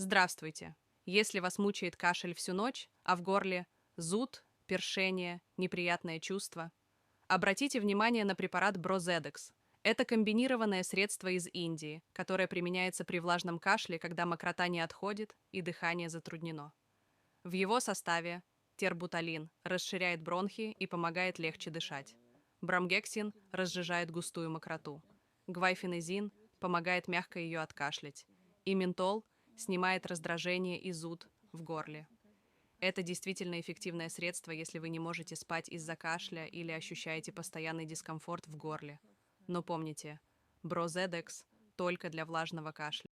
Здравствуйте. Если вас мучает кашель всю ночь, а в горле зуд, першение, неприятное чувство, обратите внимание на препарат Брозедекс. Это комбинированное средство из Индии, которое применяется при влажном кашле, когда мокрота не отходит и дыхание затруднено. В его составе тербуталин расширяет бронхи и помогает легче дышать. Бромгексин разжижает густую мокроту. Гвайфеназин помогает мягко ее откашлять. И ментол снимает раздражение и зуд в горле. Это действительно эффективное средство, если вы не можете спать из-за кашля или ощущаете постоянный дискомфорт в горле. Но помните, Брозедекс только для влажного кашля.